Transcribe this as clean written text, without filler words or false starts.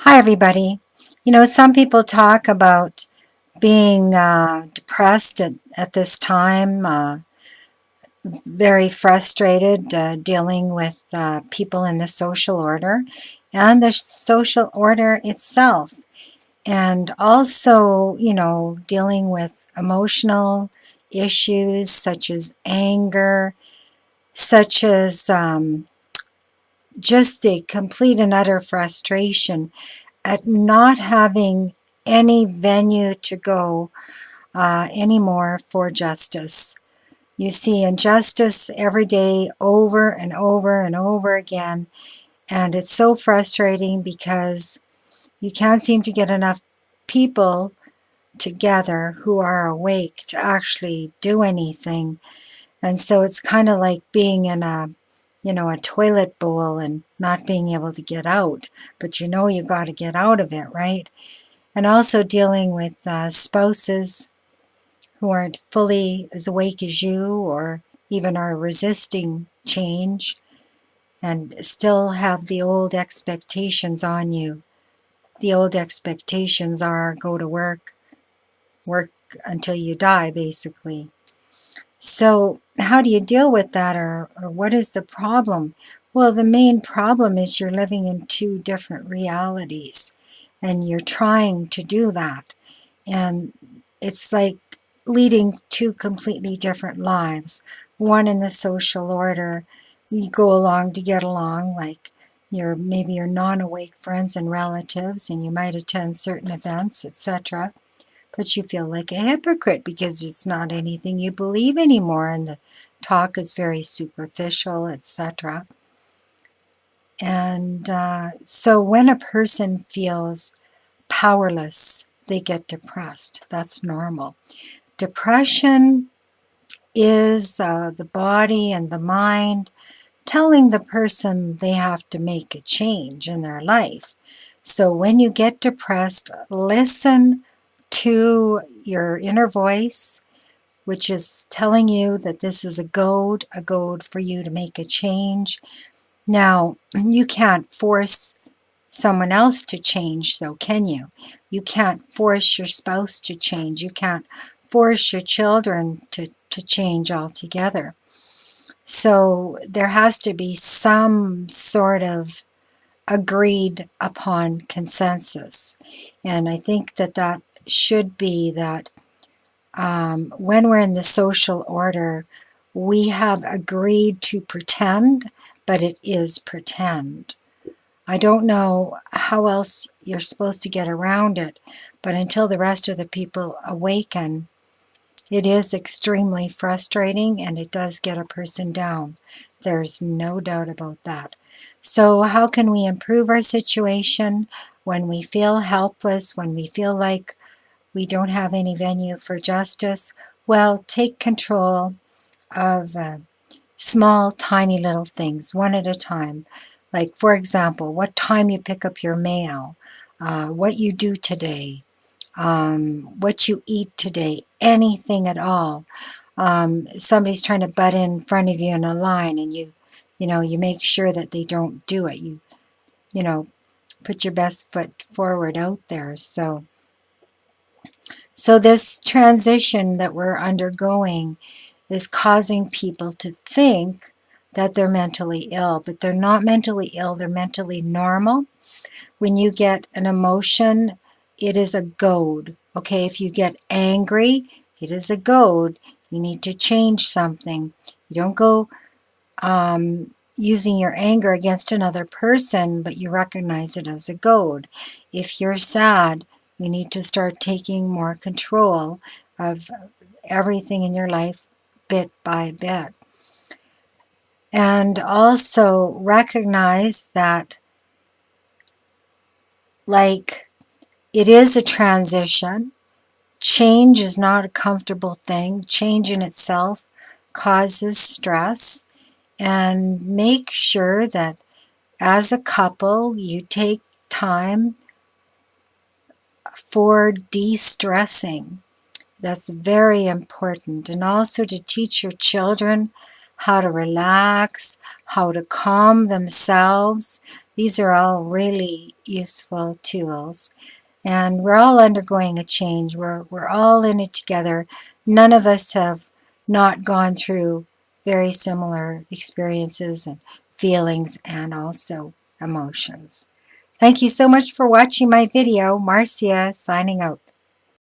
Hi, everybody. Some people talk about being depressed at this time, very frustrated dealing with people in the social order and the social order itself. And also, dealing with emotional issues such as anger, such as just the complete and utter frustration at not having any venue to go anymore for justice. You see injustice every day over and over and over again, and it's so frustrating because you can't seem to get enough people together who are awake to actually do anything. And so it's kind of like being in a toilet bowl and not being able to get out, but you got to get out of it, right? And also dealing with spouses who aren't fully as awake as you or even are resisting change and still have the old expectations on you. The old expectations are go to work until you die, basically. So how do you deal with that, or what is the problem? Well, the main problem is you're living in two different realities, and you're trying to do that. And it's like leading two completely different lives. One in the social order, you go along to get along, like maybe your non-awake friends and relatives, and you might attend certain events, etc. But you feel like a hypocrite because it's not anything you believe anymore, and the talk is very superficial, etc. And so when a person feels powerless, they get depressed. That's normal. Depression is the body and the mind telling the person they have to make a change in their life. So when you get depressed, listen to your inner voice, which is telling you that this is a goad for you to make a change. Now, you can't force someone else to change, though, can you? You can't force your spouse to change. You can't force your children to change altogether. So there has to be some sort of agreed upon consensus. And I think that should be that when we're in the social order, we have agreed to pretend, but it is pretend. I don't know how else you're supposed to get around it, but until the rest of the people awaken, it is extremely frustrating and it does get a person down. There's no doubt about that. So how can we improve our situation when we feel helpless, when we feel like we don't have any venue for justice? Well, take control of small, tiny little things, one at a time. Like, for example, what time you pick up your mail, what you do today, what you eat today, anything at all. Somebody's trying to butt in front of you in a line, and you make sure that they don't do it. You put your best foot forward out there. So this transition that we're undergoing is causing people to think that they're mentally ill, but they're not mentally ill, they're mentally normal. When you get an emotion, it is a goad. Okay, if you get angry, it is a goad. You need to change something. You don't go using your anger against another person, but you recognize it as a goad. If you're sad, you need to start taking more control of everything in your life bit by bit. And also recognize that, like, it is a transition. Change is not a comfortable thing. Change in itself causes stress. And make sure that as a couple, you take time for de-stressing. That's very important. And also to teach your children how to relax, how to calm themselves. These are all really useful tools. And we're all undergoing a change. We're all in it together. None of us have not gone through very similar experiences and feelings and also emotions. Thank you so much for watching my video. Marcia signing out.